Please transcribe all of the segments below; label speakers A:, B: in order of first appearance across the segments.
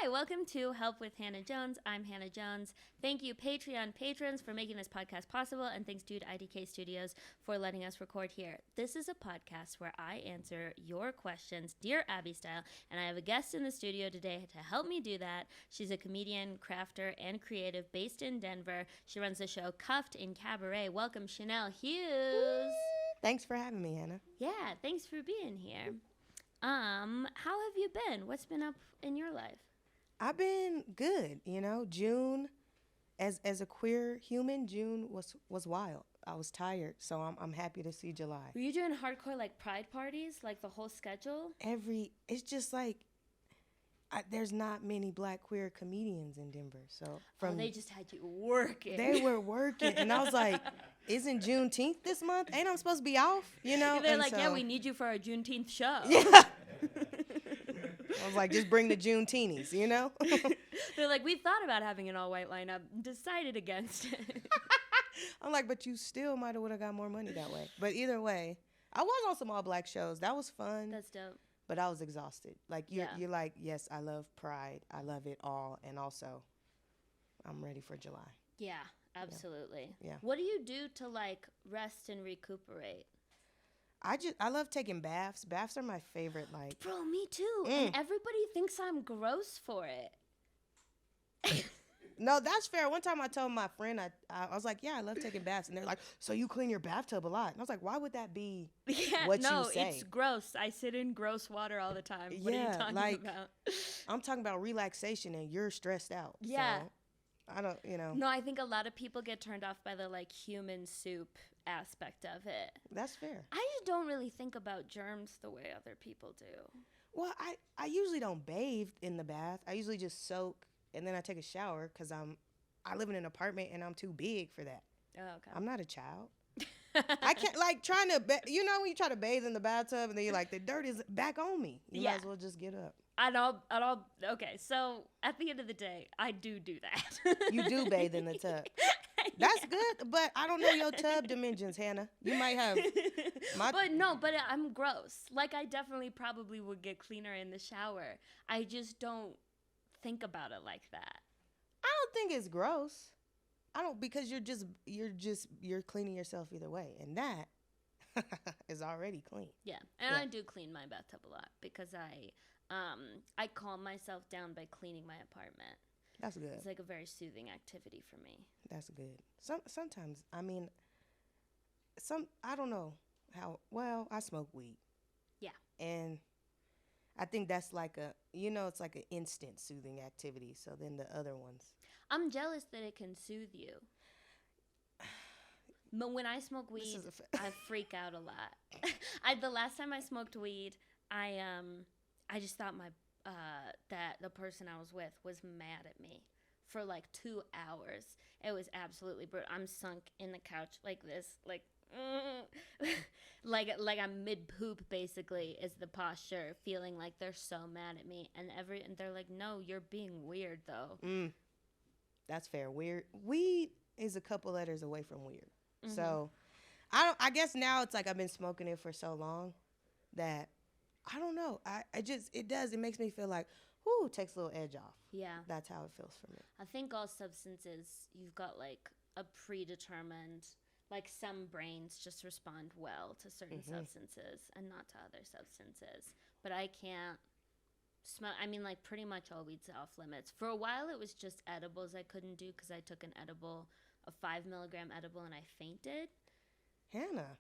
A: Hi, welcome to Help with Hannah Jones. I'm Hannah Jones. Thank you, Patreon patrons, for making this podcast possible, and thanks to IDK Studios for letting us record here. This is a podcast where I answer your questions, Dear Abby style, and I have a guest in the studio today to help me do that. She's a comedian, crafter, and creative based in Denver. She runs the show Cuffed in Cabaret. Welcome, Shanel Hughes.
B: Thanks for having me, Hannah.
A: Yeah, thanks for being here. How have you been? What's been up in your life?
B: I've been good. June, as a queer human, June was wild. I was tired, so I'm happy to see July.
A: Were you doing hardcore like pride parties, like the whole schedule?
B: It's just like there's not many Black queer comedians in Denver, so
A: they just had you working.
B: They were working, and I was like, "Isn't Juneteenth this month? Ain't I supposed to be off?"
A: They're like, "Yeah, we need you for our Juneteenth show."
B: Yeah. I was like, just bring the Juneteenies,
A: They're like, we thought about having an all-white lineup, decided against it.
B: I'm like, but you still might have got more money that way. But either way, I was on some all-black shows. That was fun.
A: That's dope.
B: But I was exhausted. Like, you're like, yes, I love Pride. I love it all. And also, I'm ready for July.
A: Yeah, absolutely.
B: Yeah.
A: What do you do to, like, rest and recuperate?
B: I love taking baths. Baths are my favorite, like.
A: Bro, me too. And everybody thinks I'm gross for it.
B: No, that's fair. One time I told my friend, I was like, yeah, I love taking baths. And they're like, so you clean your bathtub a lot? And I was like, why would that be what you say?
A: It's gross. I sit in gross water all the time. What are you talking about?
B: I'm talking about relaxation and you're stressed out.
A: Yeah.
B: So I don't,
A: No, I think a lot of people get turned off by the, like, human soup aspect of it.
B: That's fair.
A: I just don't really think about germs the way other people do.
B: Well, I usually don't bathe in the bath. I usually just soak and then I take a shower because I live in an apartment and I'm too big for that.
A: Oh, okay.
B: I'm not a child. I can't, like, trying to, when you try to bathe in the bathtub and then you're like, the dirt is back on me. You might as well just get up.
A: Okay, so at the end of the day, I do that.
B: You do bathe in the tub. That's good, but I don't know your tub dimensions, Hannah. You might have.
A: But I'm gross. Like, I definitely probably would get cleaner in the shower. I just don't think about it like that.
B: I don't think it's gross. I don't, because you're cleaning yourself either way, and that is already clean.
A: Yeah, and I do clean my bathtub a lot because I calm myself down by cleaning my apartment.
B: That's good.
A: It's like a very soothing activity for me.
B: That's good. Sometimes, I don't know how, well, I smoke weed.
A: Yeah.
B: And I think that's like it's like an instant soothing activity. So then the other ones.
A: I'm jealous that it can soothe you. But when I smoke weed, I freak out a lot. The last time I smoked weed, I just thought that the person I was with was mad at me for like 2 hours. It was absolutely brutal. I'm sunk in the couch like this, like like I'm mid poop basically is the posture, feeling like they're so mad at me, and they're like, no, you're being weird though.
B: That's fair. Weed is a couple letters away from weird. Mm-hmm. So I guess now it's like I've been smoking it for so long that I don't know. It makes me feel like, whoo, takes a little edge off.
A: Yeah.
B: That's how it feels for me.
A: I think all substances, you've got like a predetermined, like some brains just respond well to certain substances and not to other substances. But I can't smoke. I mean, like pretty much all weed's off limits. For a while, it was just edibles I couldn't do because I took a 5 milligram edible, and I fainted.
B: Hannah.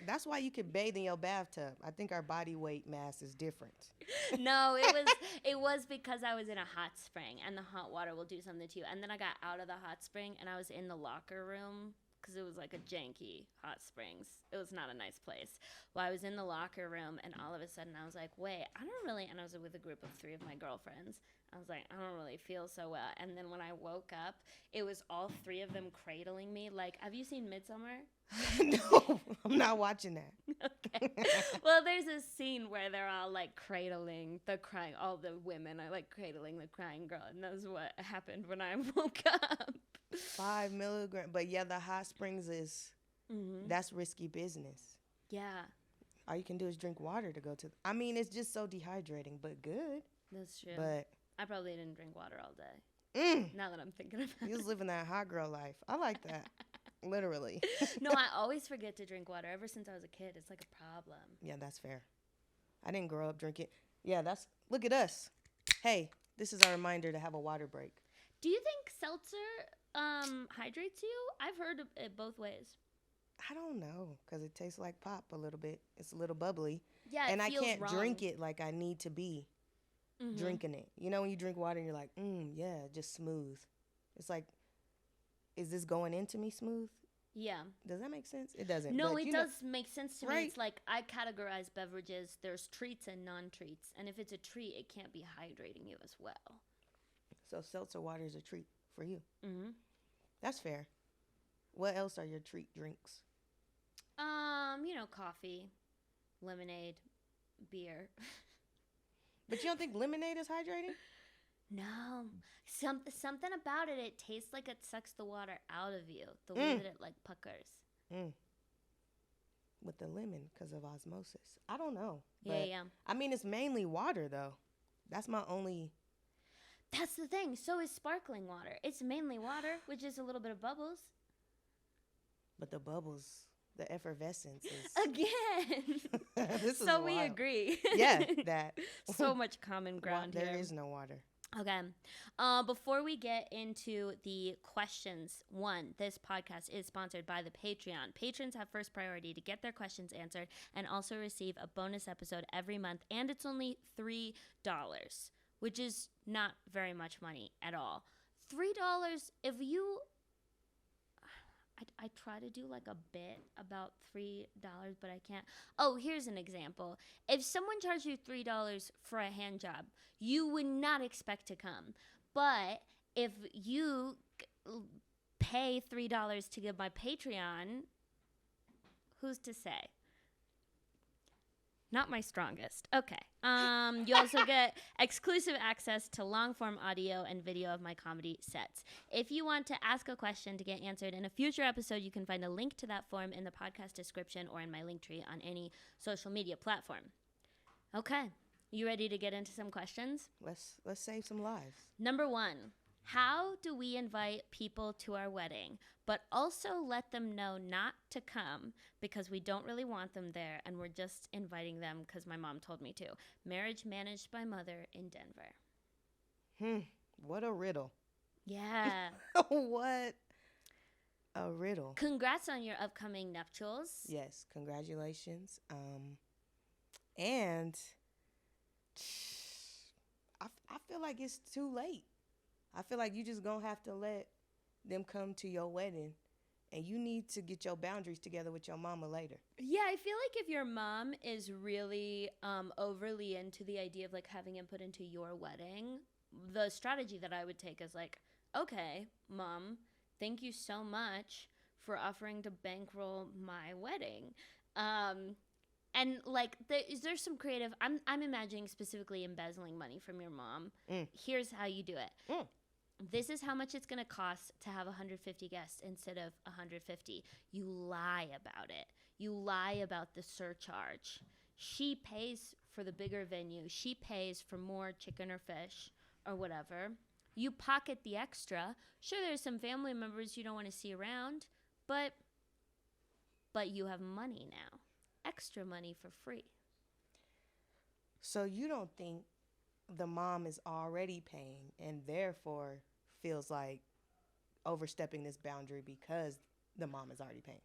B: That's why you can bathe in your bathtub. I think our body weight mass is different.
A: No, it was because I was in a hot spring, and the hot water will do something to you. And then I got out of the hot spring, and I was in the locker room because it was like a janky hot springs. It was not a nice place. Well, I was in the locker room, and all of a sudden I was like, wait, I don't really, and I was with a group of 3 of my girlfriends. I was like, I don't really feel so well. And then when I woke up, it was all 3 of them cradling me. Like, have you seen Midsummer?
B: No, I'm not watching that.
A: Okay. Well, there's a scene where they're all like cradling all the women are like cradling the crying girl. And that's what happened when I woke up.
B: 5 milligrams. But yeah, the hot springs that's risky business.
A: Yeah.
B: All you can do is drink water to go to. I mean, it's just so dehydrating, but good.
A: That's true.
B: But
A: I probably didn't drink water all day.
B: Mm.
A: Now that I'm thinking about it.
B: You was living that hot girl life. I like that. Literally.
A: No, I always forget to drink water. Ever since I was a kid, it's like a problem.
B: Yeah, that's fair. I didn't grow up drinking. Yeah, look at us. Hey, this is our reminder to have a water break.
A: Do you think seltzer hydrates you? I've heard it both ways.
B: I don't know, because it tastes like pop a little bit. It's a little bubbly.
A: Yeah,
B: and
A: it
B: I
A: feels
B: can't
A: wrong.
B: drink it like I need to be drinking it. You know when you drink water and you're like, yeah, just smooth. It's like, is this going into me smooth?
A: Yeah.
B: Does that make sense? It doesn't.
A: No,
B: but
A: it does make sense to me.
B: right?
A: It's like I categorize beverages. There's treats and non-treats. And if it's a treat, it can't be hydrating you as well.
B: So seltzer water is a treat for you.
A: Mm-hmm.
B: That's fair. What else are your treat drinks?
A: Coffee, lemonade, beer.
B: But you don't think lemonade is hydrating?
A: No. Something about it, it tastes like it sucks the water out of you. The way that it, like, puckers.
B: With the lemon because of osmosis. I don't know.
A: Yeah.
B: I mean, it's mainly water, though. That's my only...
A: That's the thing. So is sparkling water. It's mainly water, which is a little bit of bubbles.
B: But the bubbles, the effervescence is...
A: Again.
B: This is
A: so we
B: wild.
A: agree.
B: Yeah, that.
A: So much common ground here.
B: There is no water.
A: Okay. Before we get into the questions, this podcast is sponsored by the Patreon. Patrons have first priority to get their questions answered and also receive a bonus episode every month. And it's only $3, which is not very much money at all. $3, if you... I try to do like a bit about $3, but I can't. Oh, here's an example. If someone charged you $3 for a hand job, you would not expect to come. But if you pay $3 to get my Patreon, who's to say? Not my strongest. Okay. You also get exclusive access to long-form audio and video of my comedy sets. If you want to ask a question to get answered in a future episode, you can find a link to that form in the podcast description or in my link tree on any social media platform. Okay. You ready to get into some questions?
B: Let's save some lives.
A: Number 1. How do we invite people to our wedding, but also let them know not to come because we don't really want them there and we're just inviting them because my mom told me to? Marriage managed by mother in Denver.
B: What a riddle.
A: Yeah.
B: What a riddle.
A: Congrats on your upcoming nuptials.
B: Yes, congratulations. And I feel like it's too late. I feel like you just gonna have to let them come to your wedding, and you need to get your boundaries together with your mama later.
A: Yeah, I feel like if your mom is really overly into the idea of like having input into your wedding, the strategy that I would take is like, okay, mom, thank you so much for offering to bankroll my wedding. And like, there's some creative. I'm imagining specifically embezzling money from your mom. Here's how you do it. This is how much it's going to cost to have 150 guests instead of 150. You lie about it. You lie about the surcharge. She pays for the bigger venue. She pays for more chicken or fish or whatever. You pocket the extra. Sure, there's some family members you don't want to see around, but you have money now. Extra money for free.
B: So you don't think the mom is already paying and therefore feels like overstepping this boundary because the mom is already paying?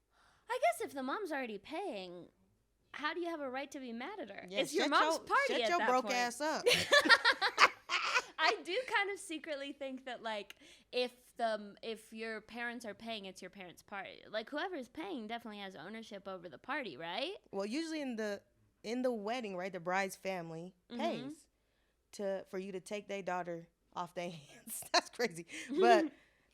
A: I guess if the mom's already paying, how do you have a right to be mad at her?
B: Yeah,
A: it's your mom's party
B: shut
A: at
B: your
A: that
B: broke
A: point.
B: ass up.
A: I do kind of secretly think that like if your parents are paying, it's your parents' party. Like whoever's paying definitely has ownership over the party, right?
B: Well, usually in the wedding, right, the bride's family pays for you to take their daughter off their hands. That's crazy. But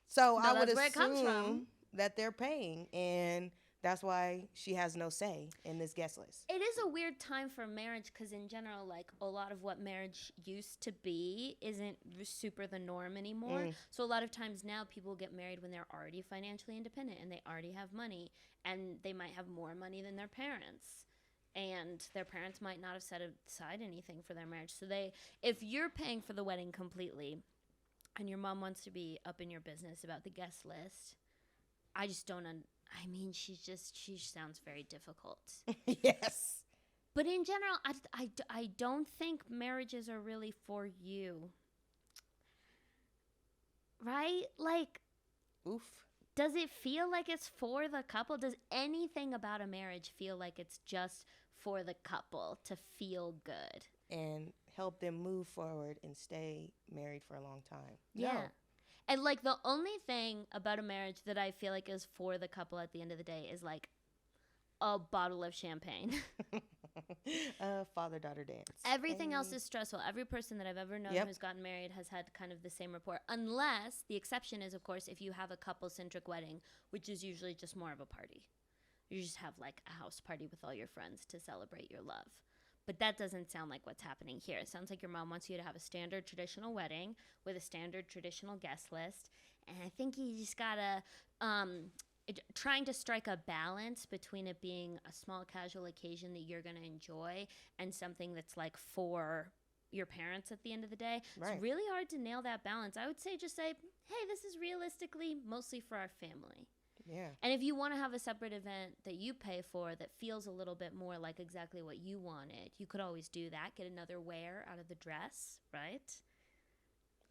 B: so
A: No,
B: I would
A: that's where it comes from.
B: assume that they're paying, and that's why she has no say in this guest list.
A: It is a weird time for marriage because in general, like a lot of what marriage used to be isn't super the norm anymore. So a lot of times now people get married when they're already financially independent and they already have money and they might have more money than their parents. and their parents might not have set aside anything for their marriage. So if you're paying for the wedding completely and your mom wants to be up in your business about the guest list, I just don't I mean, she sounds very difficult.
B: Yes.
A: But in general, I don't think marriages are really for you. Right? Like,
B: oof.
A: Does it feel like it's for the couple? Does anything about a marriage feel like it's just for the couple to feel good?
B: And help them move forward and stay married for a long time.
A: Yeah.
B: No.
A: And like the only thing about a marriage that I feel like is for the couple at the end of the day is like a bottle of champagne.
B: Father-daughter dance.
A: Everything else is stressful. Every person that I've ever known who's gotten married has had kind of the same rapport. Unless the exception is, of course, if you have a couple-centric wedding, which is usually just more of a party. You just have like a house party with all your friends to celebrate your love. But that doesn't sound like what's happening here. It sounds like your mom wants you to have a standard traditional wedding with a standard traditional guest list. And I think you just gotta trying to strike a balance between it being a small casual occasion that you're gonna enjoy and something that's like for your parents at the end of the day. Right. It's really hard to nail that balance. I would say just say, hey, this is realistically mostly for our family.
B: Yeah.
A: And if you want to have a separate event that you pay for that feels a little bit more like exactly what you wanted, you could always do that. Get another wear out of the dress, right?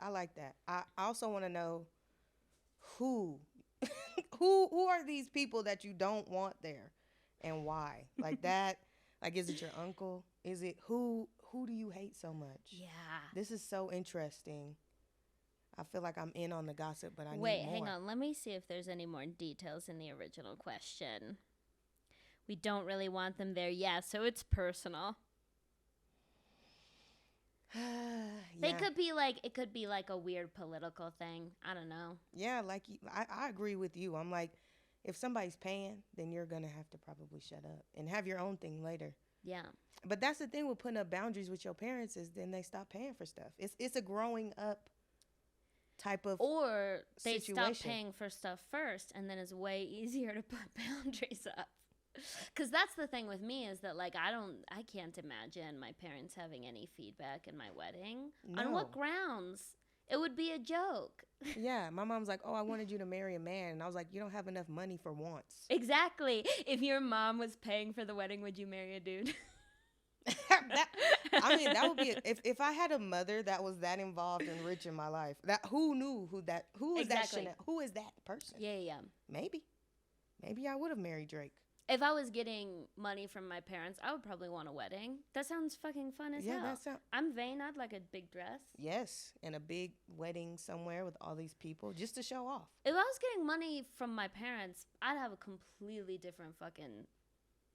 B: I like that. I also want to know who who are these people that you don't want there and why? Like that, like is it your uncle? Is it who do you hate so much?
A: Yeah.
B: This is so interesting. I feel like I'm in on the gossip, but I need more.
A: Wait, hang on. Let me see if there's any more details in the original question. We don't really want them there. Yeah, so it's personal. Yeah. It could be like a weird political thing. I don't know.
B: Yeah, like I agree with you. I'm like, if somebody's paying, then you're going to have to probably shut up and have your own thing later.
A: Yeah.
B: But that's the thing with putting up boundaries with your parents is then they stop paying for stuff. It's a growing up type of
A: or they
B: situation.
A: Stop paying for stuff first, and then it's way easier to put boundaries up. Because that's the thing with me is that like I can't imagine my parents having any feedback in my wedding. No. On what grounds? It would be a joke.
B: Yeah, my mom's like, oh, I wanted you to marry a man, and I was like, you don't have enough money for wants.
A: Exactly. If your mom was paying for the wedding, would you marry a dude?
B: That would be if I had a mother that was that involved and rich in my life. Who is exactly. That Shanel? Who is that person?
A: Yeah.
B: Maybe I would have married Drake.
A: If I was getting money from my parents, I would probably want a wedding. That sounds fucking fun as hell. I'm vain. I'd like a big dress.
B: Yes, and a big wedding somewhere with all these people just to show off.
A: If I was getting money from my parents, I'd have a completely different fucking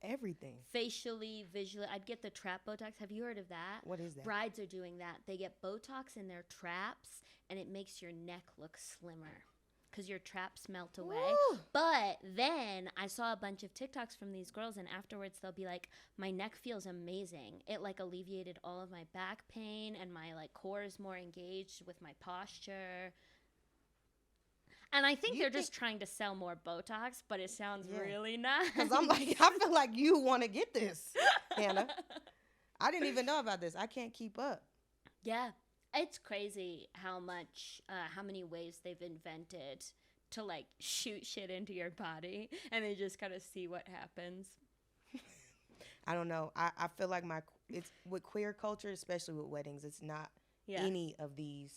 B: everything.
A: Facially, visually. I'd get the trap Botox. Have you heard of that?
B: What is that?
A: Brides are doing that. They get Botox in their traps, and it makes your neck look slimmer because your traps melt away. Woo! But then I saw a bunch of TikToks from these girls, and afterwards they'll be like, my neck feels amazing. It like alleviated all of my back pain, and my like core is more engaged with my posture. And I think they're just trying to sell more Botox, but it sounds really nice.
B: Because I'm like, I feel like you want to get this, Hannah. I didn't even know about this. I can't keep up.
A: Yeah. It's crazy how many ways they've invented to like shoot shit into your body and then just kind of see what happens.
B: I don't know. I feel like it's with queer culture, especially with weddings, it's not any of these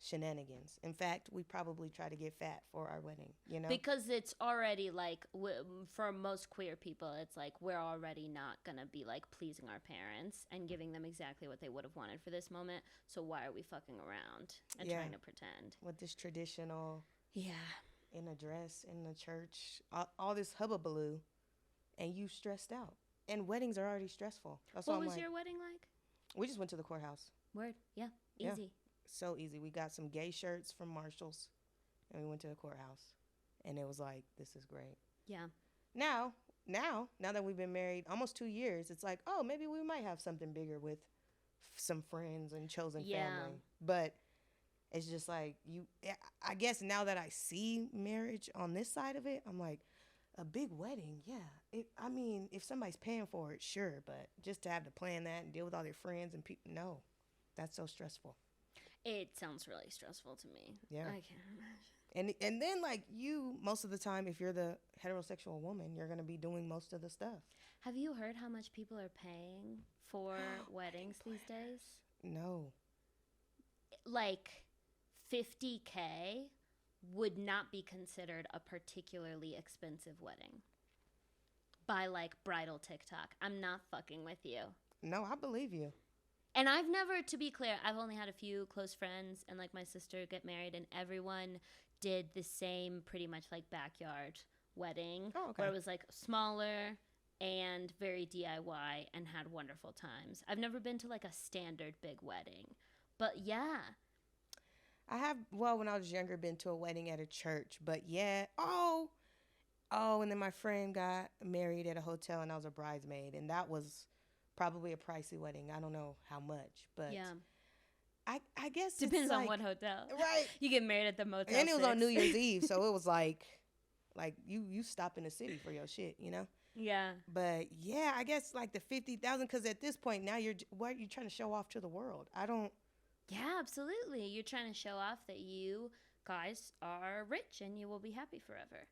B: shenanigans. In fact, we probably try to get fat for our wedding, you know?
A: Because it's already like, for most queer people, it's like we're already not going to be like pleasing our parents and giving them exactly what they would have wanted for this moment. So why are we fucking around and trying to pretend?
B: With this traditional, in a dress, in the church, all this hubbubaloo, and you stressed out. And weddings are already stressful. That's
A: what was your wedding like?
B: We just went to the courthouse.
A: Word, yeah, easy. Yeah.
B: So easy. We got some gay shirts from Marshall's, and we went to the courthouse, and it was like, this is great.
A: Yeah.
B: Now that we've been married almost 2 years, it's like, oh, maybe we might have something bigger with some friends and chosen family. But it's just like I guess now that I see marriage on this side of it, I'm like, A big wedding, yeah. I mean, if somebody's paying for it, sure, but just to have to plan that and deal with all their friends and people, no, that's so stressful.
A: It sounds really stressful to me.
B: Yeah.
A: I can't imagine.
B: And then like you, most of the time, if you're the heterosexual woman, you're gonna be doing most of the stuff.
A: Have you heard how much people are paying for weddings these days?
B: No.
A: Like 50K would not be considered a particularly expensive wedding by like bridal TikTok. I'm not fucking with you.
B: No, I believe you.
A: And I've never, to be clear, I've only had a few close friends and like my sister get married, and everyone did the same pretty much like backyard wedding.
B: Oh, okay.
A: Where it was like smaller and very DIY and had wonderful times. I've never been to like a standard big wedding. But yeah.
B: I have, well, when I was younger, been to a wedding at a church, but yeah. And then my friend got married at a hotel and I was a bridesmaid, and that was probably a pricey wedding. I don't know how much, but
A: Yeah.
B: I guess
A: Depends
B: it's
A: on
B: like,
A: what hotel.
B: right?
A: You get married at the Motel
B: And it was
A: 6.
B: on New Year's Eve, so it was like you stop in the city for your shit, you know.
A: Yeah.
B: But yeah, I guess like the 50,000, because at this point now what are you trying to show off to the world? I don't.
A: Yeah, absolutely. You're trying to show off that you guys are rich and you will be happy forever.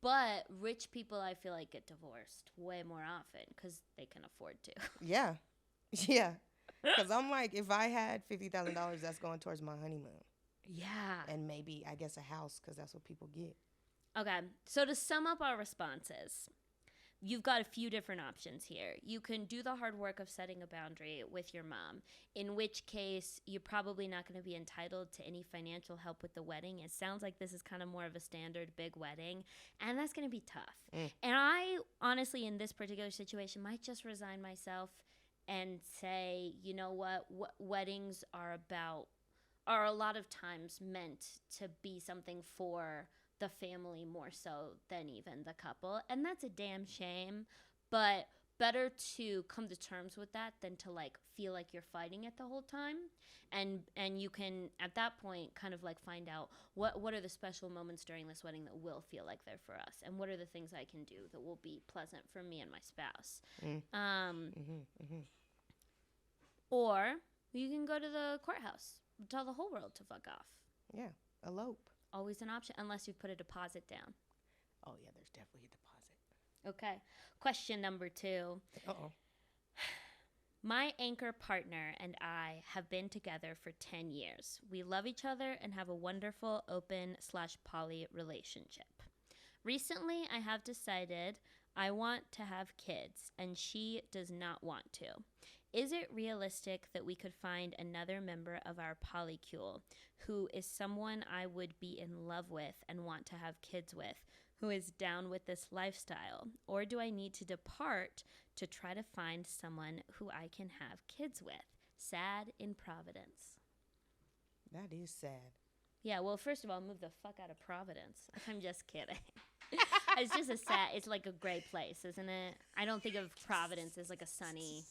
A: But rich people, I feel like, get divorced way more often because they can afford to.
B: Yeah, yeah. Because I'm like, if I had $50,000, that's going towards my honeymoon.
A: Yeah.
B: And maybe, I guess, a house, because that's what people get.
A: Okay, so to sum up our responses, you've got a few different options here. You can do the hard work of setting a boundary with your mom, in which case you're probably not going to be entitled to any financial help with the wedding. It sounds like this is kind of more of a standard big wedding, and that's going to be tough. And I honestly, in this particular situation, might just resign myself and say, you know what weddings are a lot of times meant to be something for the family more so than even the couple, and that's a damn shame. But better to come to terms with that than to like feel like you're fighting it the whole time. And you can at that point kind of like find out what are the special moments during this wedding that will feel like they're for us, and what are the things I can do that will be pleasant for me and my spouse. Or you can go to the courthouse, tell the whole world to fuck off.
B: Yeah, elope.
A: Always an option, unless you've put a deposit down.
B: Oh, yeah, there's definitely a deposit.
A: Okay. Question number 2.
B: Uh-oh.
A: My anchor partner and I have been together for 10 years. We love each other and have a wonderful open/poly relationship. Recently, I have decided I want to have kids, and she does not want to. Is it realistic that we could find another member of our polycule who is someone I would be in love with and want to have kids with, who is down with this lifestyle? Or do I need to depart to try to find someone who I can have kids with? Sad in Providence.
B: That is sad.
A: Yeah, well, first of all, move the fuck out of Providence. I'm just kidding. It's just it's like a great place, isn't it? I don't think of Providence as like a sunny...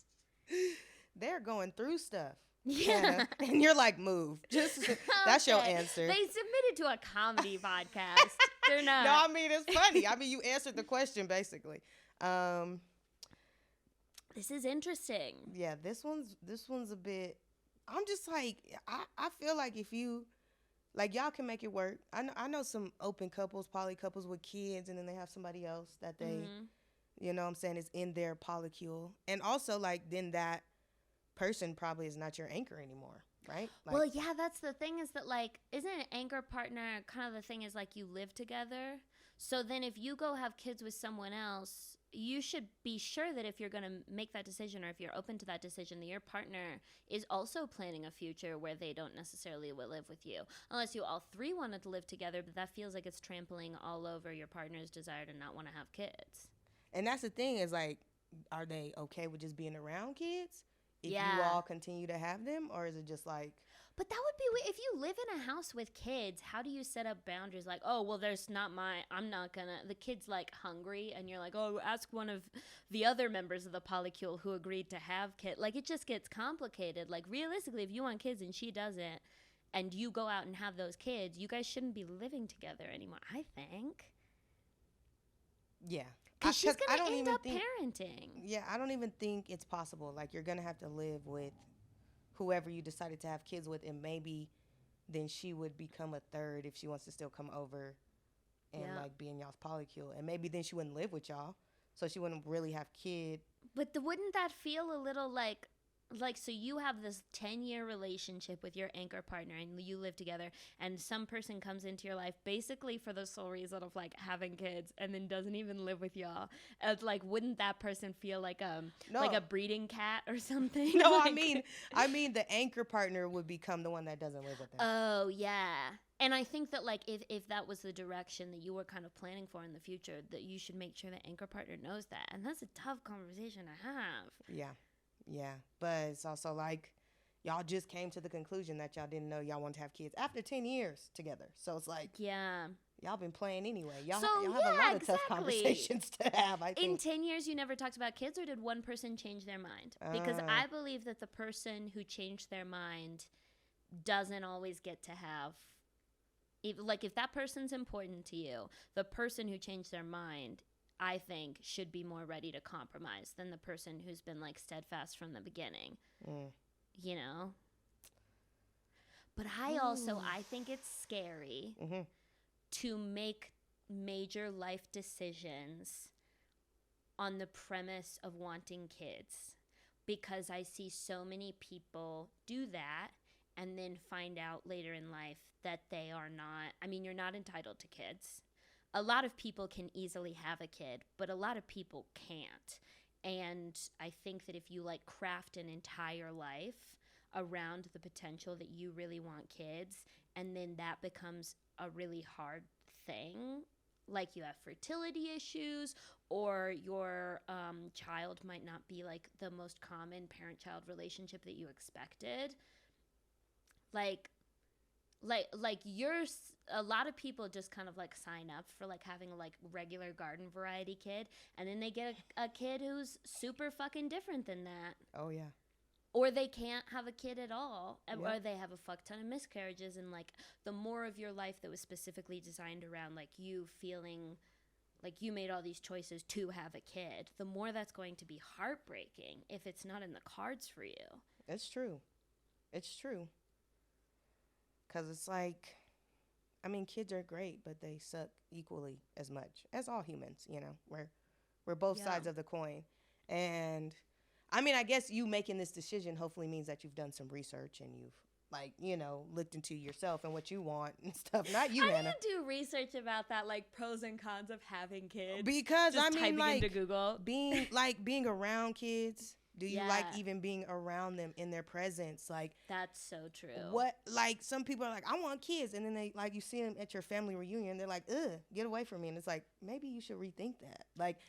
B: They're going through stuff.
A: Yeah.
B: And you're like, move. Just that's your answer.
A: They submitted to a comedy podcast. They're not.
B: No, I mean, it's funny. I mean, you answered the question basically.
A: This is interesting.
B: Yeah, this one's a bit. I'm just like, I feel like if you like, y'all can make it work. I know some open couples, poly couples with kids, and then they have somebody else that they you know what I'm saying, is in their polycule. And also, like, then that person probably is not your anchor anymore, right? Like,
A: Well, yeah, that's the thing is that, like, isn't an anchor partner kind of the thing is, like, you live together? So then if you go have kids with someone else, you should be sure that if you're going to make that decision, or if you're open to that decision, that your partner is also planning a future where they don't necessarily will live with you. Unless you all three wanted to live together, but that feels like it's trampling all over your partner's desire to not want to have kids.
B: And that's the thing is, like, are they okay with just being around kids if you all continue to have them? Or is it just like...
A: But that would be... If you live in a house with kids, how do you set up boundaries? Like, oh, well, I'm not gonna... The kid's, like, hungry, and you're like, oh, ask one of the other members of the polycule who agreed to have kids. Like, it just gets complicated. Like, realistically, if you want kids and she doesn't, and you go out and have those kids, you guys shouldn't be living together anymore, I think.
B: Yeah.
A: Because she's
B: 'Cause I
A: going to
B: don't
A: end
B: even
A: up
B: think.
A: parenting.
B: Yeah, I don't even think it's possible. Like you're gonna have to live with whoever you decided to have kids with, and maybe then she would become a third if she wants to still come over and
A: Yeah.
B: like be in y'all's polycule, and maybe then she wouldn't live with y'all, so she wouldn't really have kid.
A: But wouldn't that feel a little like so you have this 10-year relationship with your anchor partner and you live together and some person comes into your life basically for the sole reason of like having kids and then doesn't even live with y'all. Like wouldn't that person feel like
B: No,
A: like a breeding cat or something?
B: no,
A: Like,
B: I mean the anchor partner would become the one that doesn't live with them.
A: oh yeah. And I think that like if that was the direction that you were kind of planning for in the future, that you should make sure the anchor partner knows that. And that's a tough conversation to have.
B: Yeah, yeah, but it's also like y'all just came to the conclusion that y'all didn't know y'all wanted to have kids after 10 years together. So it's like
A: Yeah.
B: y'all been playing anyway. Y'all,
A: So,
B: y'all have a
A: yeah,
B: lot of tough
A: exactly.
B: conversations to have, I
A: In
B: think.
A: 10 years, you never talked about kids, or did one person change their mind? Because I believe that the person who changed their mind doesn't always get to have. If that person's important to you, the person who changed their mind, I think, should be more ready to compromise than the person who's been like steadfast from the beginning.
B: Mm.
A: You know? But I think it's scary
B: Mm-hmm.
A: to make major life decisions on the premise of wanting kids, because I see so many people do that and then find out later in life that they are not. I mean, you're not entitled to kids. A lot of people can easily have a kid, but a lot of people can't. And I think that if you like craft an entire life around the potential that you really want kids, and then that becomes a really hard thing, like you have fertility issues, or your child might not be like the most common parent-child relationship that you expected, like a lot of people just kind of like sign up for like having a like regular garden variety kid, and then they get a kid who's super fucking different than that.
B: Oh, yeah.
A: Or they can't have a kid at all,
B: Yep.
A: or they have a fuck ton of miscarriages, and like the more of your life that was specifically designed around like you feeling like you made all these choices to have a kid, the more that's going to be heartbreaking if it's not in the cards for you.
B: It's true. It's true. Because it's like, I mean, kids are great, but they suck equally as much as all humans, you know? We're both
A: Yeah.
B: sides of the coin. And I mean, I guess you making this decision hopefully means that you've done some research and you've, like, you know, looked into yourself and what you want and stuff. Not you,
A: How
B: Hannah.
A: do you do research about that, like pros and cons of having kids?
B: Because
A: Just
B: I mean,
A: typing
B: like
A: into Google.
B: being around kids. Do you like
A: Yeah.
B: even being around them in their presence? Like,
A: That's so true.
B: what? Like, some people are like, I want kids, and then they like you see them at your family reunion. They're like, ugh, get away from me. And it's like, maybe you should rethink that. Like,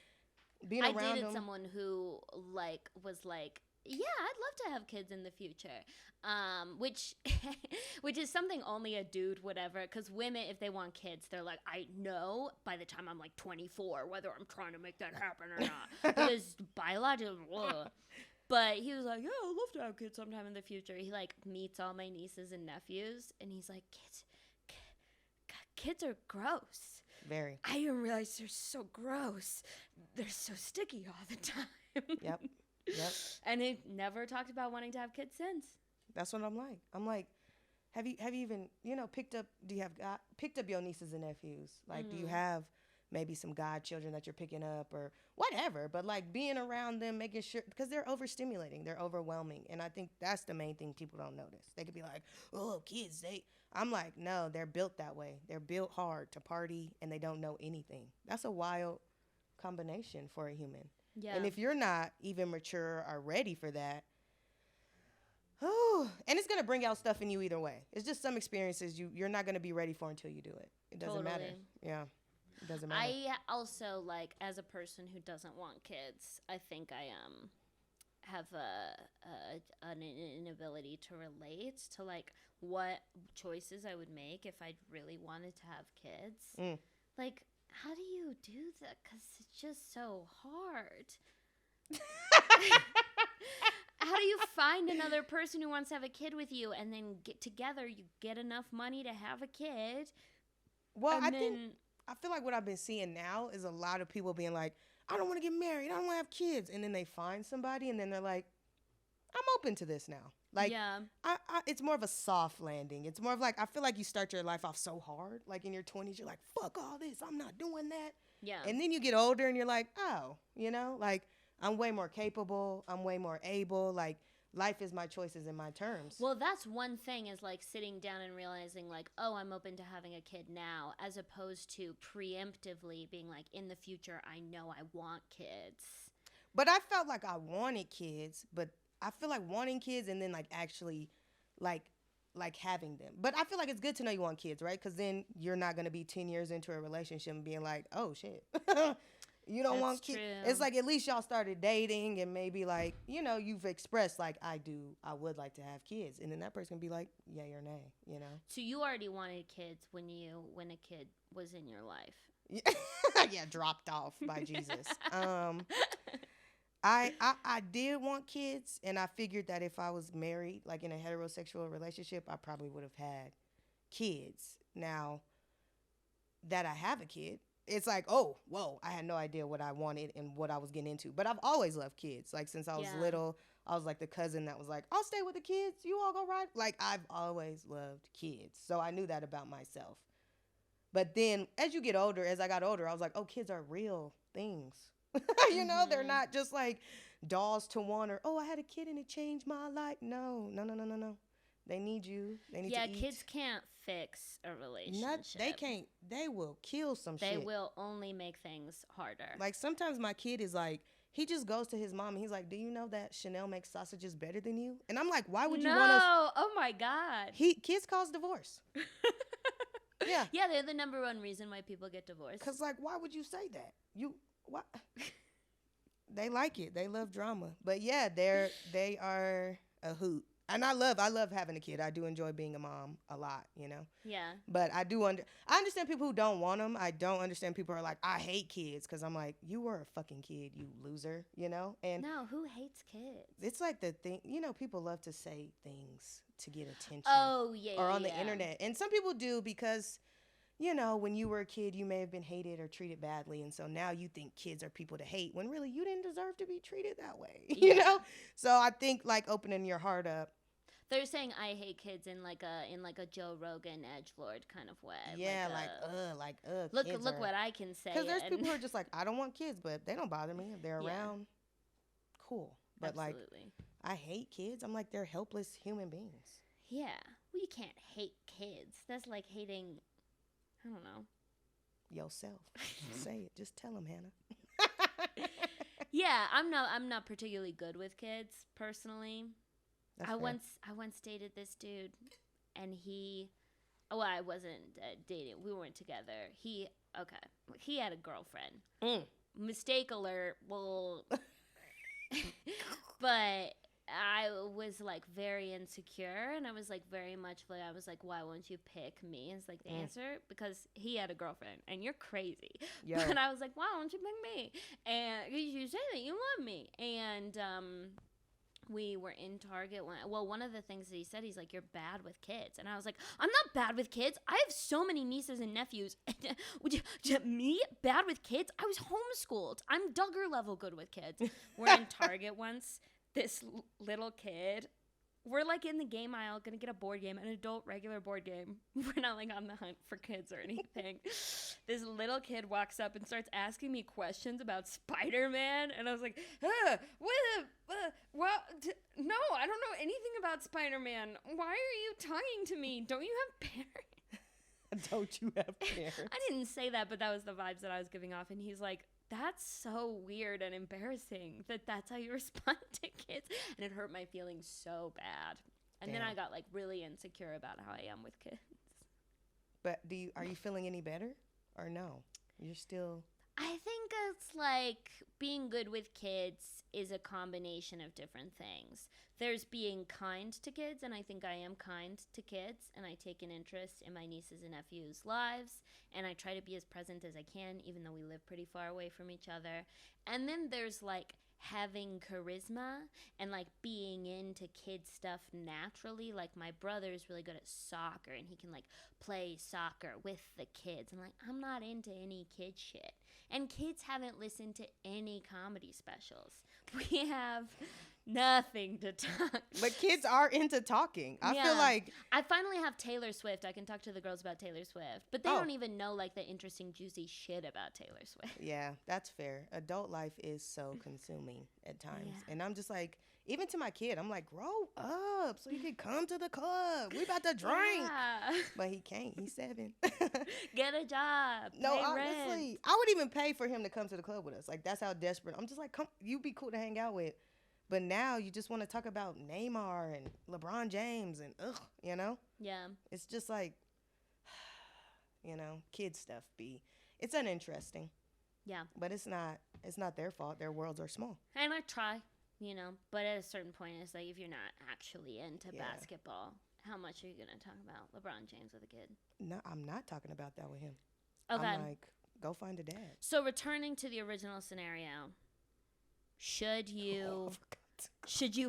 B: being
A: I
B: around
A: dated
B: them.
A: someone who like was like, yeah, I'd love to have kids in the future, which which is something only a dude would ever. Because women, if they want kids, they're like, I know by the time I'm like 24 whether I'm trying to make that happen or not. Because biologically, but he was like, yeah, I'd love to have kids sometime in the future. He like meets all my nieces and nephews, and he's like, kids are gross.
B: Very.
A: I didn't realize they're so gross. They're so sticky all the time.
B: Yep. Yep.
A: And he never talked about wanting to have kids since.
B: That's what I'm like. I'm like, have you even, you know, picked up your nieces and nephews? Like, do you have maybe some godchildren that you're picking up or whatever? But like being around them, making sure, because they're overstimulating, they're overwhelming. And I think that's the main thing people don't notice. They could be like, oh, kids, I'm like, no, they're built that way. They're built hard to party and they don't know anything. That's a wild combination for a human.
A: Yeah.
B: And if you're not even mature or ready for that, and it's going to bring out stuff in you either way. It's just some experiences you're not going to be ready for until you do it. It doesn't matter. Yeah. It doesn't matter.
A: I also, like, as a person who doesn't want kids, I think I have an inability to relate to, like, what choices I would make if I really wanted to have kids. Like, how do you do that? Because it's just so hard. How do you find another person who wants to have a kid with you and then get together, you get enough money to have a kid?
B: Well,
A: and
B: I
A: then
B: think I feel like what I've been seeing now is a lot of people being like, I don't want to get married, I don't want to have kids, and then they find somebody, and then they're like, I'm open to this now. Like,
A: Yeah.
B: it's more of a soft landing. It's more of like, I feel like you start your life off so hard. Like in your 20s, you're like, fuck all this. I'm not doing that.
A: Yeah.
B: And then you get older and you're like, oh, like I'm way more capable. I'm way more able. Like life is my choices and my terms.
A: Well, that's one thing is like sitting down and realizing like, oh, I'm open to having a kid now, as opposed to preemptively being like, in the future, I know I want kids.
B: But I felt like I wanted kids, but I feel like wanting kids and then like actually like having them. But I feel like it's good to know you want kids, right? Because then you're not going to be 10 years into a relationship and being like, oh shit, you don't want kids. It's like at least y'all started dating and maybe like, you've expressed like, I would like to have kids. And then that person can be like, yay or nay,
A: So you already wanted kids when a kid was in your life.
B: Yeah, dropped off by Jesus. I did want kids, and I figured that if I was married, like in a heterosexual relationship, I probably would have had kids. Now that I have a kid, it's like, oh, whoa, I had no idea what I wanted and what I was getting into. But I've always loved kids. Like since I was little, I was like the cousin that was like, I'll stay with the kids. You all go ride. Like I've always loved kids. So I knew that about myself. But then as you get older, as I got older, I was like, oh, kids are real things. They're not just like dolls to want or, oh, I had a kid and it changed my life. No. They need you. They need to eat.
A: Yeah, kids can't fix a relationship.
B: They can't. They will kill some shit.
A: They will only make things harder.
B: Like sometimes my kid is like, he just goes to his mom and he's like, do you know that Shanel makes sausages better than you? And I'm like, why would you want us?
A: No, oh my God.
B: Kids cause divorce. Yeah.
A: Yeah, they're the number one reason why people get divorced.
B: Because like, why would you say that? What? They like it. They love drama. But yeah, they are a hoot. And I love having a kid. I do enjoy being a mom a lot,
A: Yeah.
B: But I understand people who don't want them. I don't understand people who are like, I hate kids, because I'm like, you were a fucking kid, you loser, And
A: no, who hates kids?
B: it's like the thing, people love to say things to get attention.
A: Oh yeah.
B: Or on the internet, and some people do because, when you were a kid, you may have been hated or treated badly. And so now you think kids are people to hate when really you didn't deserve to be treated that way, So I think like opening your heart up.
A: They're saying I hate kids in like a Joe Rogan edgelord kind of way.
B: Yeah,
A: Look what I can say.
B: Because there's people who are just like, I don't want kids, but they don't bother me if they're around. Cool. But
A: absolutely.
B: I hate kids. I'm like, they're helpless human beings.
A: Yeah. Well, you can't hate kids. That's like hating, I don't know.
B: Yourself. Say it. Just tell them, Hannah.
A: Yeah, I'm not particularly good with kids personally.
B: That's
A: I
B: fair.
A: once dated this dude, and I wasn't dating. We weren't together. He had a girlfriend. Mistake alert. Well, but I was like very insecure, and I was like very much like, I was like, why won't you pick me? It's like the answer, because he had a girlfriend, and you're crazy.
B: Yo.
A: But I was like, why don't you pick me? And you say that you love me, and we were in Target. One of the things that he said, he's like, you're bad with kids. And I was like, I'm not bad with kids. I have so many nieces and nephews. Me? Bad with kids? I was homeschooled. I'm Duggar level good with kids. We're in Target once. This little kid, we're like in the game aisle, gonna get a board game, an adult regular board game. We're not like on the hunt for kids or anything. This little kid walks up and starts asking me questions about Spider-Man, and I was like, no, I don't know anything about Spider-Man. Why are you talking to me? Don't you have parents?
B: Don't you have parents?
A: I didn't say that, but that was the vibes that I was giving off, and he's like, that's so weird and embarrassing that's how you respond to kids. And it hurt my feelings so bad. And then I got like really insecure about how I am with kids.
B: But are you feeling any better or no? You're still...
A: I think it's like being good with kids is a combination of different things. There's being kind to kids, and I think I am kind to kids, and I take an interest in my nieces and nephews' lives, and I try to be as present as I can, even though we live pretty far away from each other. And then there's like having charisma and like being into kid stuff naturally. Like my brother is really good at soccer and he can like play soccer with the kids. And like I'm not into any kid shit. And kids haven't listened to any comedy specials. We have nothing to talk.
B: But kids are into talking. I feel
A: Yeah.
B: like
A: I finally have Taylor Swift. I can talk to the girls about Taylor Swift. But they
B: Oh.
A: don't even know like the interesting, juicy shit about Taylor Swift.
B: yeah, that's fair. Adult life is so consuming at times.
A: Yeah.
B: And I'm just like, even to my kid, I'm like, grow up so you can come to the club. We about to drink.
A: Yeah.
B: But he can't. He's 7.
A: Get a job.
B: No,
A: pay
B: honestly,
A: rent.
B: I would even pay for him to come to the club with us. Like, that's how desperate. I'm just like, come, you be cool to hang out with. But now you just want to talk about Neymar and LeBron James and you know?
A: Yeah.
B: It's just like, kid stuff it's uninteresting.
A: Yeah.
B: But it's not their fault. Their worlds are small.
A: And I try, but at a certain point, it's like if you're not actually into
B: Yeah.
A: basketball, how much are you going to talk about LeBron James with a kid?
B: No, I'm not talking about that with him.
A: Okay.
B: I'm like, go find a dad.
A: So returning to the original scenario, should you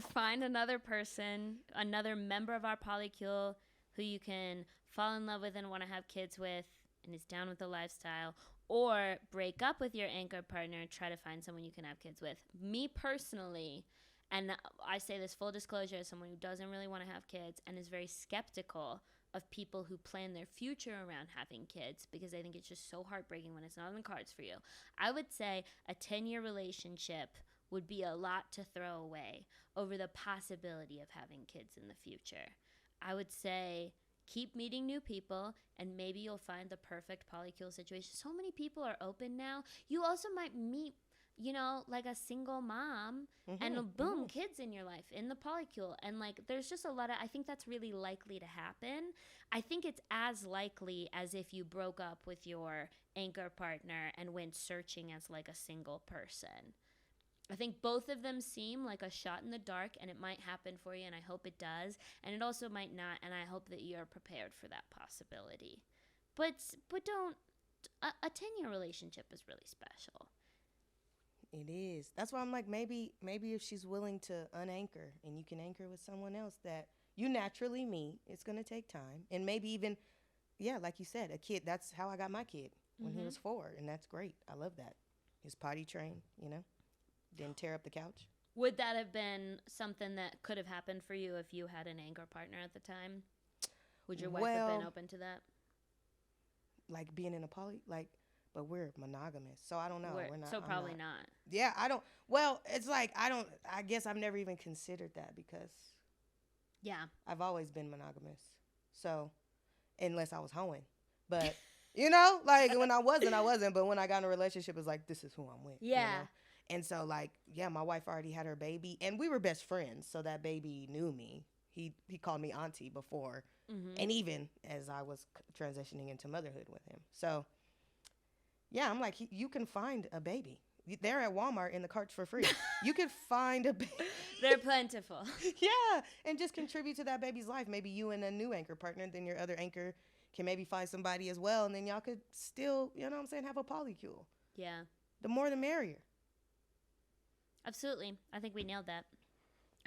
A: find another person, another member of our polycule who you can fall in love with and want to have kids with and is down with the lifestyle, or break up with your anchor partner and try to find someone you can have kids with? Me personally, and I say this full disclosure as someone who doesn't really want to have kids and is very skeptical of people who plan their future around having kids, because I think it's just so heartbreaking when it's not on the cards for you. I would say a 10-year relationship would be a lot to throw away over the possibility of having kids in the future. I would say keep meeting new people and maybe you'll find the perfect polycule situation. So many people are open now. You also might meet, like a single mom and boom, kids in your life in the polycule. And like there's just a lot of, I think that's really likely to happen. I think it's as likely as if you broke up with your anchor partner and went searching as like a single person. I think both of them seem like a shot in the dark, and it might happen for you, and I hope it does. And it also might not, and I hope that you're prepared for that possibility. But don't. A 10-year relationship is really special.
B: It is. That's why I'm like, maybe if she's willing to unanchor and you can anchor with someone else that you naturally meet, it's going to take time. And maybe even, yeah, like you said, a kid. That's how I got my kid when he was 4, and that's great. I love that. He's potty trained, Didn't tear up the couch.
A: Would that have been something that could have happened for you if you had an anchor partner at the time? Would your wife have been open to that?
B: Like being in a poly, but we're monogamous, so I don't know. We're not.
A: So probably not.
B: Yeah, I don't. Well, it's like I guess I've never even considered that because.
A: Yeah.
B: I've always been monogamous, so unless I was hoeing, but like when I wasn't. But when I got in a relationship, it's like this is who I'm with.
A: Yeah.
B: And so, like, yeah, my wife already had her baby, and we were best friends, so that baby knew me. He called me auntie before, and even as I was transitioning into motherhood with him. So, yeah, I'm like, you can find a baby. They're at Walmart in the carts for free. You could find a baby.
A: They're plentiful.
B: Yeah, and just contribute to that baby's life. Maybe you and a new anchor partner, then your other anchor can maybe find somebody as well, and then y'all could still, have a polycule.
A: Yeah.
B: The more the merrier.
A: Absolutely. I think we nailed that.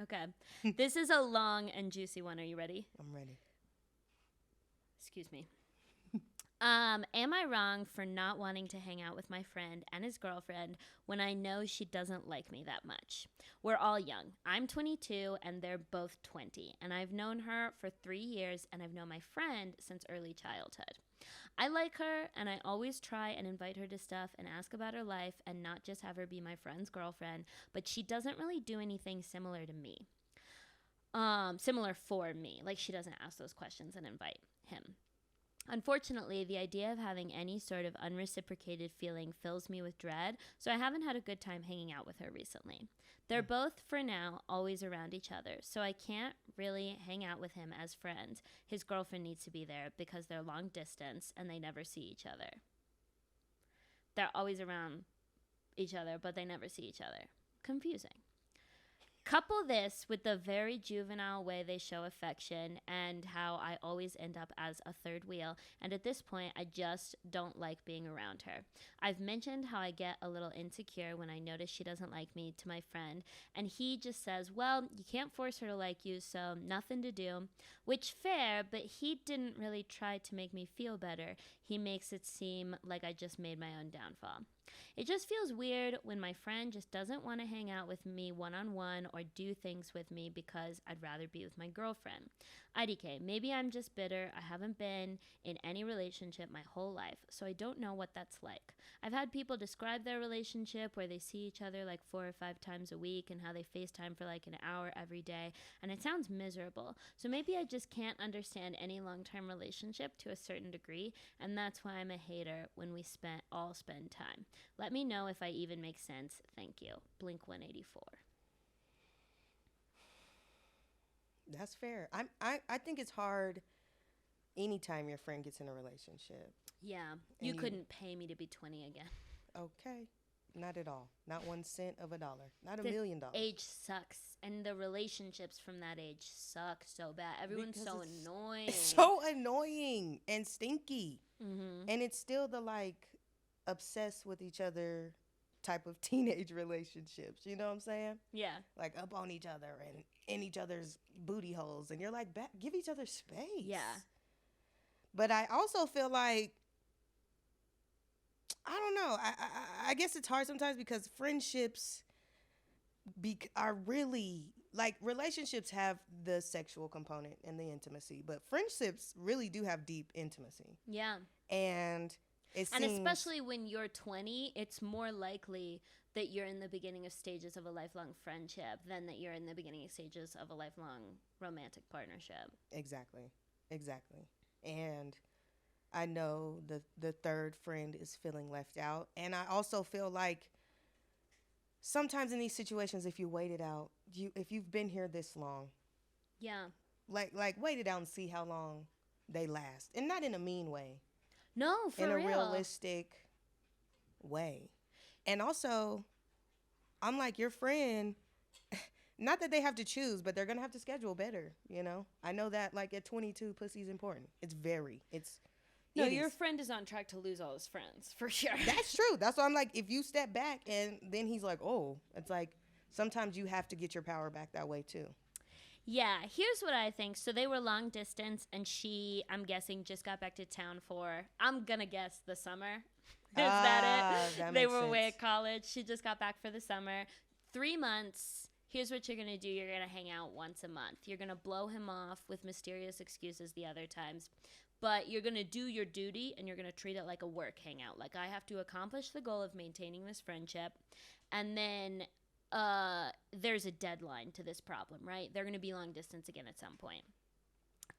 A: Okay. This is a long and juicy one. Are you ready?
B: I'm ready.
A: Excuse me. Am I wrong for not wanting to hang out with my friend and his girlfriend when I know she doesn't like me that much? We're all young. I'm 22 and they're both 20. And I've known her for 3 years and I've known my friend since early childhood. I like her and I always try and invite her to stuff and ask about her life and not just have her be my friend's girlfriend, but she doesn't really do anything similar to me. Similar for me. Like she doesn't ask those questions and invite him. Unfortunately, the idea of having any sort of unreciprocated feeling fills me with dread, so I haven't had a good time hanging out with her recently. They're both, for now, always around each other, so I can't really hang out with him as friends. His girlfriend needs to be there because they're long distance and they never see each other. They're always around each other, but they never see each other. Confusing. Couple this with the very juvenile way they show affection and how I always end up as a third wheel. And at this point, I just don't like being around her. I've mentioned how I get a little insecure when I notice she doesn't like me to my friend. And he just says, well, you can't force her to like you, so nothing to do. Which, fair, but he didn't really try to make me feel better. He makes it seem like I just made my own downfall. It just feels weird when my friend just doesn't want to hang out with me one-on-one or do things with me because I'd rather be with my girlfriend. IDK, maybe I'm just bitter. I haven't been in any relationship my whole life, so I don't know what that's like. I've had people describe their relationship where they see each other like 4 or 5 times a week and how they FaceTime for like an hour every day, and it sounds miserable. So maybe I just can't understand any long-term relationship to a certain degree, and that's why I'm a hater when we all spend time. Let me know if I even make sense. Thank you. Blink 184.
B: That's fair. I think it's hard anytime your friend gets in a relationship.
A: Yeah. You couldn't pay me to be 20 again.
B: Okay. Not at all. Not 1 cent of a dollar. Not $1 million.
A: Age sucks. And the relationships from that age suck so bad. Everyone's
B: Because
A: so
B: it's
A: annoying.
B: So annoying and stinky.
A: Mm-hmm.
B: And it's still the like obsessed with each other type of teenage relationships. You know what I'm saying?
A: Yeah.
B: Like up on each other and in each other's booty holes. And you're like, give each other space.
A: Yeah.
B: But I also feel like, I don't know. I guess it's hard sometimes because friendships are really, like, relationships have the sexual component and the intimacy, but friendships really do have deep intimacy.
A: Yeah.
B: And
A: especially when you're 20, it's more likely that you're in the beginning of stages of a lifelong friendship than that you're in the beginning of stages of a lifelong romantic partnership.
B: Exactly. And I know the third friend is feeling left out. And I also feel like sometimes in these situations, if you wait it out, if you've been here this long,
A: yeah,
B: like wait it out and see how long they last, and not in a mean way.
A: No, for real.
B: In a realistic way. And also, I'm like, your friend, not that they have to choose, but they're gonna have to schedule better. You know, I know that like at 22, pussy's important.
A: No, your friend is on track to lose all his friends, for sure.
B: That's true. That's why I'm like, if you step back and then he's like, oh, it's like sometimes you have to get your power back that way too.
A: Yeah, here's what I think. So they were long distance, and she, I'm guessing, just got back to town for, I'm going to guess, the summer. Is that it?
B: That
A: they
B: makes
A: were away
B: sense.
A: at college. She just got back for the summer. 3 months. Here's what you're going to do. You're going to hang out once a month. You're going to blow him off with mysterious excuses the other times. But you're going to do your duty, and you're going to treat it like a work hangout. Like, I have to accomplish the goal of maintaining this friendship. And then there's a deadline to this problem, right? They're going to be long distance again at some point.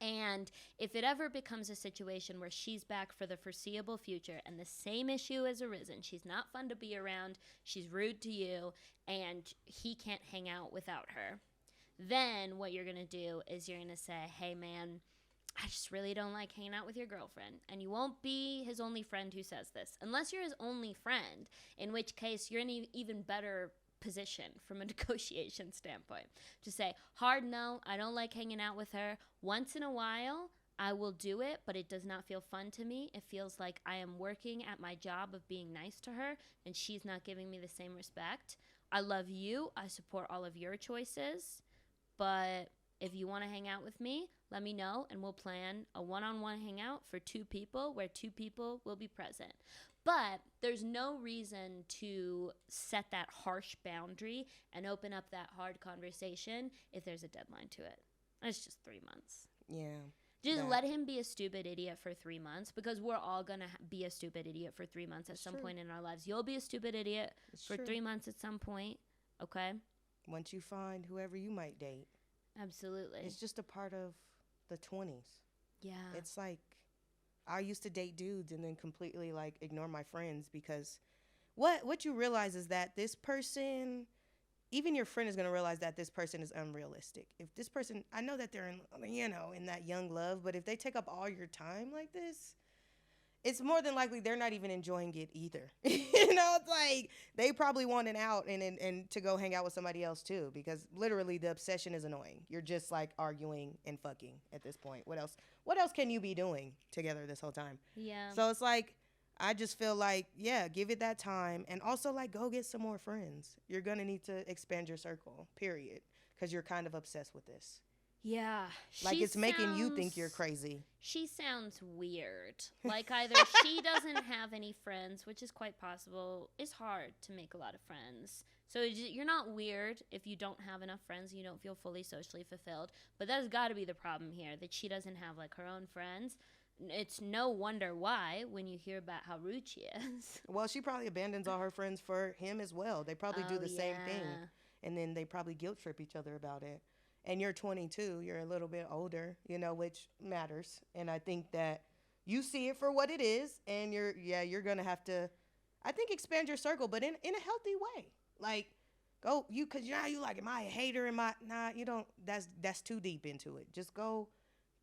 A: And if it ever becomes a situation where she's back for the foreseeable future and the same issue has arisen, she's not fun to be around, she's rude to you, and he can't hang out without her, then what you're going to do is you're going to say, hey, man, I just really don't like hanging out with your girlfriend. And you won't be his only friend who says this, unless you're his only friend, in which case you're in an even better position from a negotiation standpoint to say, hard no, I don't like hanging out with her. Once in a while, I will do it, but it does not feel fun to me. It feels like I am working at my job of being nice to her, and she's not giving me the same respect. I love you. I support all of your choices, but if you want to hang out with me, let me know, and we'll plan a one-on-one hangout for 2 people where 2 people will be present. But there's no reason to set that harsh boundary and open up that hard conversation if there's a deadline to it. It's just 3 months.
B: Yeah.
A: Just let him be a stupid idiot for 3 months, because we're all going to be a stupid idiot for 3 months at some point in our lives. You'll be a stupid idiot for 3 months at some point, okay?
B: Once you find whoever you might date.
A: Absolutely.
B: It's just a part of the 20s.
A: Yeah.
B: It's like, I used to date dudes and then completely like ignore my friends, because what you realize is that this person, even your friend is going to realize that this person is unrealistic. If this person, I know that they're in that young love, but if they take up all your time like this, it's more than likely they're not even enjoying it either. You know, it's like they probably want an out and to go hang out with somebody else too, because literally the obsession is annoying. You're just like arguing and fucking at this point. What else? What else can you be doing together this whole time?
A: Yeah.
B: So it's like I just feel like, yeah, give it that time, and also like go get some more friends. You're gonna need to expand your circle, period, because you're kind of obsessed with this.
A: Yeah.
B: Like it's making you think you're crazy.
A: She sounds weird. Like either she doesn't have any friends, which is quite possible. It's hard to make a lot of friends. So you're not weird if you don't have enough friends and you don't feel fully socially fulfilled. But that's got to be the problem here, that she doesn't have like her own friends. It's no wonder why when you hear about how rude she is.
B: Well, she probably abandons all her friends for him as well. They probably do the same thing. And then they probably guilt trip each other about it. And you're 22, you're a little bit older, you know, which matters. And I think that you see it for what it is, and you're going to have to, I think, expand your circle, but in a healthy way. Like, go, because you like, am I a hater? Nah, you don't, that's too deep into it. Just go,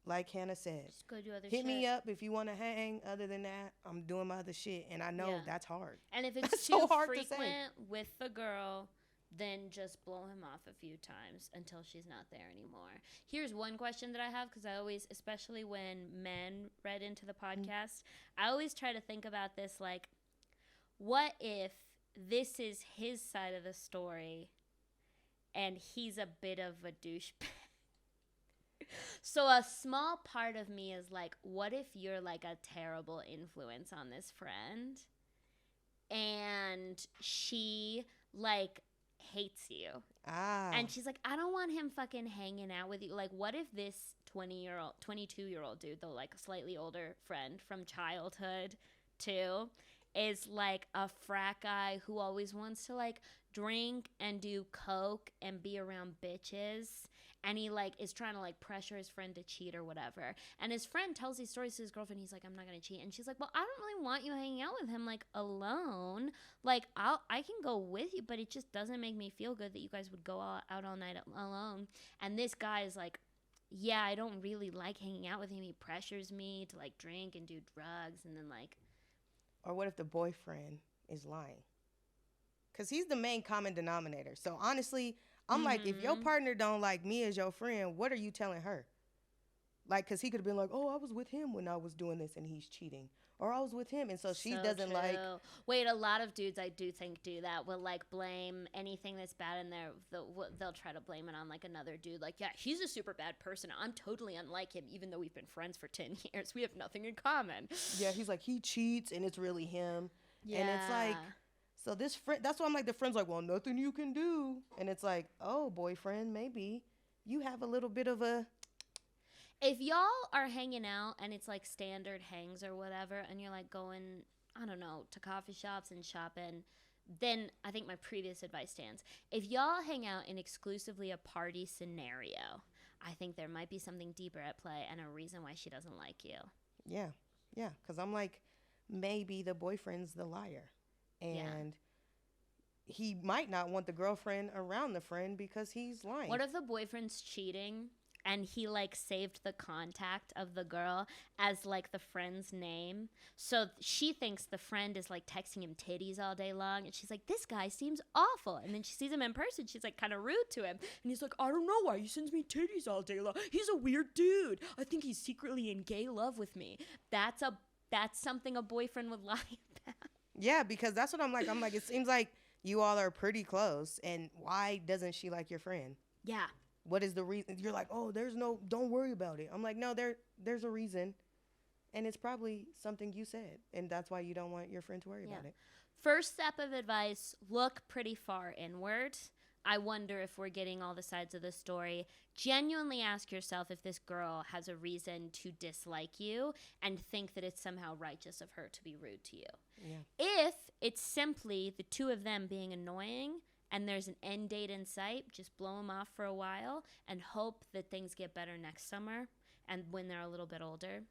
B: like Hannah said.
A: Just go do other shit.
B: Hit me up if you want to hang. Other than that, I'm doing my other shit. And I know that's hard.
A: And if it's
B: that's
A: too
B: so hard
A: frequent with the girl, then just blow him off a few times until she's not there anymore. Here's one question that I have, because I always, especially when men read into the podcast, I always try to think about this like, what if this is his side of the story and he's a bit of a douchebag? So a small part of me is like, what if you're like a terrible influence on this friend and she like hates you, and she's like, I don't want him fucking hanging out with you. Like, what if this 22-year-old dude, the like slightly older friend from childhood too, is like a frat guy who always wants to like drink and do coke and be around bitches, and he like is trying to like pressure his friend to cheat or whatever, and his friend tells these stories to his girlfriend. He's like, I'm not gonna cheat, and she's like, well, I don't really want you hanging out with him like alone. Like I can go with you, but it just doesn't make me feel good that you guys would go out all night alone. And this guy is like, yeah, I don't really like hanging out with him. He pressures me to like drink and do drugs, and then like.
B: Or what if the boyfriend is lying? Because he's the main common denominator. So honestly, I'm like, if your partner don't like me as your friend, what are you telling her? Like, because he could have been like, oh, I was with him when I was doing this and he's cheating. Or I was with him, and so she doesn't like.
A: Wait, a lot of dudes I do think do that. Will like blame anything that's bad in there. They'll try to blame it on like another dude. Like, yeah, he's a super bad person. I'm totally unlike him, even though we've been friends for 10 years. We have nothing in common.
B: Yeah, he's like, he cheats, and it's really him.
A: Yeah.
B: And it's like, so this friend. That's why I'm like, the friend's like, well, nothing you can do. And it's like, oh, boyfriend, maybe you have a little bit of a.
A: If y'all are hanging out and it's like standard hangs or whatever, and you're like going, I don't know, to coffee shops and shopping, then I think my previous advice stands. If y'all hang out in exclusively a party scenario, I think there might be something deeper at play and a reason why she doesn't like you.
B: Yeah. Because I'm like, maybe the boyfriend's the liar. And he might not want the girlfriend around the friend because he's lying.
A: What if the boyfriend's cheating and he like saved the contact of the girl as like the friend's name? So she thinks the friend is like texting him titties all day long, and she's like, this guy seems awful. And then she sees him in person, she's like kind of rude to him, and he's like, I don't know why he sends me titties all day long. He's a weird dude. I think he's secretly in gay love with me. That's something a boyfriend would lie about.
B: Yeah, because that's what I'm like. I'm like, it seems like you all are pretty close, and why doesn't she like your friend?
A: Yeah.
B: What is the reason? You're like, oh, don't worry about it. I'm like, no, there's a reason. And it's probably something you said. And that's why you don't want your friend to worry about it.
A: First step of advice, look pretty far inward. I wonder if we're getting all the sides of the story. Genuinely ask yourself if this girl has a reason to dislike you and think that it's somehow righteous of her to be rude to you.
B: Yeah.
A: If it's simply the two of them being annoying and there's an end date in sight, just blow them off for a while and hope that things get better next summer and when they're a little bit older.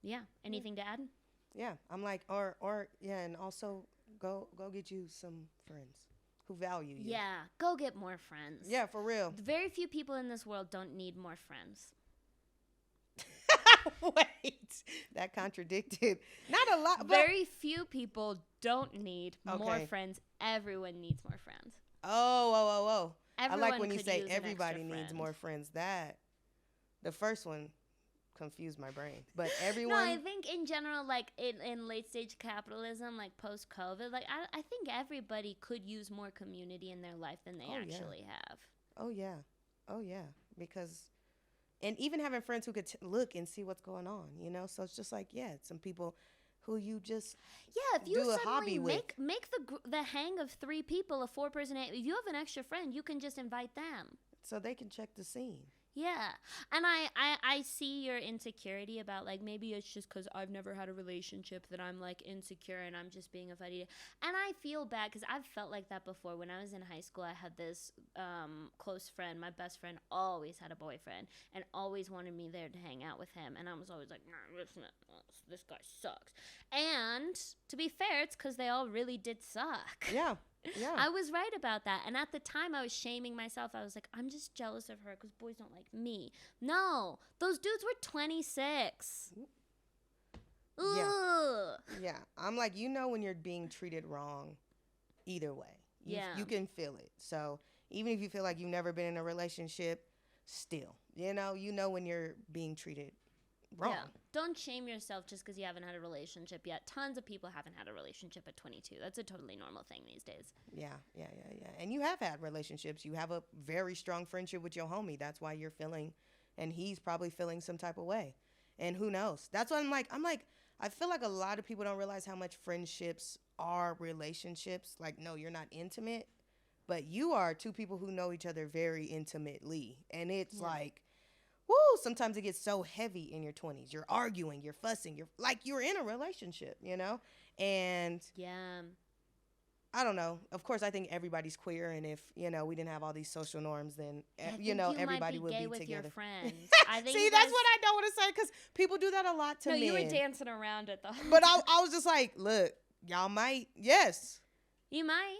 A: Yeah. Anything to add?
B: Yeah. I'm like, and also go get you some friends who value you.
A: Yeah. Go get more friends.
B: Yeah, for real.
A: Very few people in this world don't need more friends.
B: Wait. that contradicted. Not a lot, but
A: Very few people don't need more
B: Okay.
A: friends. Everyone needs more friends.
B: oh.
A: Everyone
B: I like when you
A: could
B: say
A: use an
B: everybody
A: extra
B: needs
A: friend.
B: more friends. That the first one confused my brain, but
A: No,
B: everyone.
A: I think in general, like in late stage capitalism, like post COVID, like I think everybody could use more community in their life than they
B: Oh, yeah.
A: actually have.
B: Oh yeah, because and even having friends who could look and see what's going on, So it's just like some people who you just
A: Yeah, if you
B: do a
A: suddenly
B: hobby with.
A: make the hang of 3 people a 4-person. If you have an extra friend, you can just invite them.
B: So they can check the scene.
A: Yeah, and I see your insecurity about like maybe it's just because I've never had a relationship that I'm like insecure and I'm just being a fighty. And I feel bad because I've felt like that before. When I was in high school, I had this close friend. My best friend always had a boyfriend and always wanted me there to hang out with him. And I was always like, nah, this guy sucks. And to be fair, it's because they all really did suck.
B: Yeah.
A: I was right about that. And at the time, I was shaming myself. I was like, I'm just jealous of her because boys don't like me. No, those dudes were 26. Ugh.
B: Yeah. I'm like, when you're being treated wrong either way. You can feel it. So even if you feel like you've never been in a relationship, still, you know when you're being treated wrong.
A: Yeah. Don't shame yourself just because you haven't had a relationship yet. Tons of people haven't had a relationship at 22. That's a totally normal thing these days.
B: Yeah. And you have had relationships. You have a very strong friendship with your homie. That's why you're feeling, and he's probably feeling some type of way. And who knows? That's what I'm like, I feel like a lot of people don't realize how much friendships are relationships. Like, no, you're not intimate, but you are two people who know each other very intimately. And it's like, woo, sometimes it gets so heavy in your 20s. You're arguing, you're fussing, you're in a relationship, And
A: yeah,
B: I don't know. Of course, I think everybody's queer, and if we didn't have all these social norms, then
A: I think
B: everybody
A: might be
B: would
A: gay
B: be
A: with
B: together.
A: your friends. I think
B: See,
A: you
B: that's
A: guys-
B: what I don't want to say because people do that a lot to
A: No,
B: men.
A: you were dancing around it though.
B: But I was just like, look, y'all might, yes,
A: You might.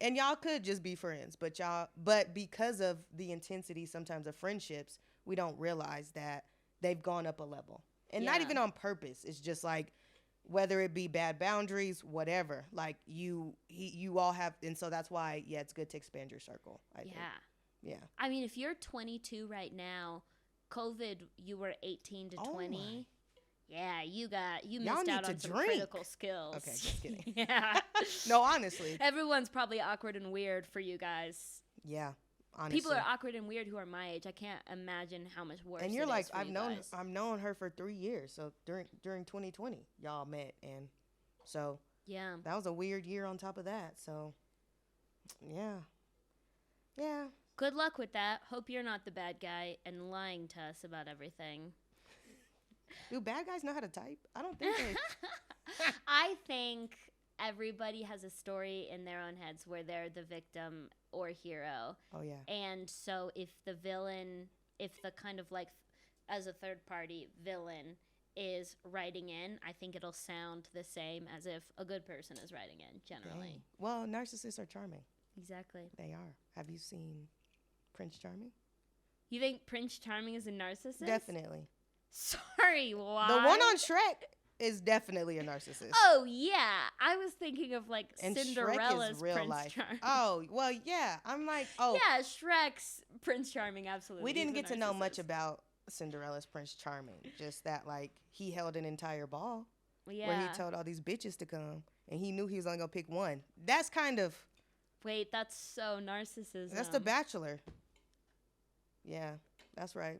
B: and y'all could just be friends, but because of the intensity sometimes of friendships, we don't realize that they've gone up a level, and not
A: Yeah.
B: even on purpose. It's just like, whether it be bad boundaries, whatever, like you all have, and so that's why, it's good to expand your circle. I think. Yeah.
A: I mean, if you're 22 right now, COVID, you were 18 to
B: Oh
A: 20. Yeah, you
B: Y'all
A: missed
B: need
A: out
B: to
A: on some
B: drink.
A: critical skills.
B: Okay, just kidding.
A: Yeah.
B: No, honestly.
A: Everyone's probably awkward and weird for you guys.
B: Yeah, honestly.
A: People are awkward and weird who are my age. I can't imagine how much worse.
B: And you're
A: it
B: like,
A: is for
B: I've
A: you
B: known
A: guys.
B: her for 3 years. So during 2020, y'all met, and so
A: Yeah.
B: that was a weird year on top of that. So yeah.
A: Good luck with that. Hope you're not the bad guy and lying to us about everything.
B: Do bad guys know how to type? I don't think they.
A: I think everybody has a story in their own heads where they're the victim or hero.
B: Oh yeah.
A: And so if the kind of like as a third party villain is writing in, I think it'll sound the same as if a good person is writing in generally.
B: Dang. Well, narcissists are charming.
A: Exactly.
B: They are. Have you seen Prince Charming?
A: You think Prince Charming is a narcissist?
B: Definitely.
A: Sorry, why?
B: The one on Shrek is definitely a narcissist.
A: Oh yeah, I was thinking of like
B: And
A: Cinderella's
B: Shrek is real
A: Prince
B: life.
A: Charming.
B: Oh, well, yeah. I'm like,
A: Yeah, Shrek's Prince Charming, absolutely.
B: we didn't
A: He's a
B: get to know much
A: narcissist.
B: about Cinderella's Prince Charming. Just that, like, he held an entire ball
A: Yeah.
B: where he told all these bitches to come, and he knew he was only gonna pick one. That's kind of
A: Wait, that's so narcissism.
B: that's The Bachelor. Yeah, that's right.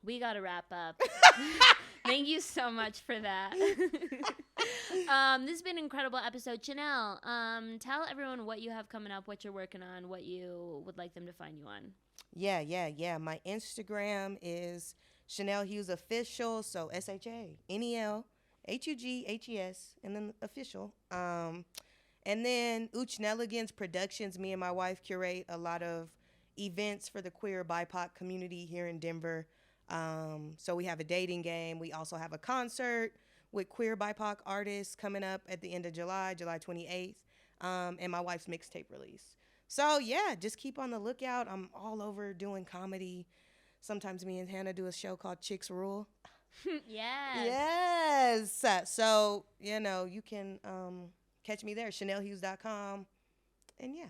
A: We gotta wrap up. Thank you so much for that. This has been an incredible episode. Shanel, tell everyone what you have coming up, what you're working on, what you would like them to find you on.
B: Yeah. My Instagram is Shanel Hughes Official, so ShanelHughes, and then official. And then Uchneligans Productions. Me and my wife curate a lot of events for the queer BIPOC community here in Denver. So we have a dating game. We also have a concert with queer BIPOC artists coming up at the end of July 28th, and my wife's mixtape release. So yeah, just keep on the lookout. I'm all over doing comedy. Sometimes me and Hannah do a show called Chicks Rule.
A: Yes.
B: Yes. So, you can catch me there, ChanelHughes.com. And yeah.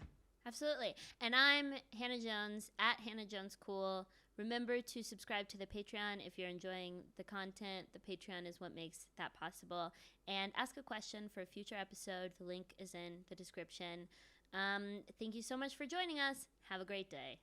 A: Absolutely. And I'm Hannah Jones at Hannah Jones Cool. Remember to subscribe to the Patreon if you're enjoying the content. The Patreon is what makes that possible. And ask a question for a future episode. The link is in the description. Thank you so much for joining us. Have a great day.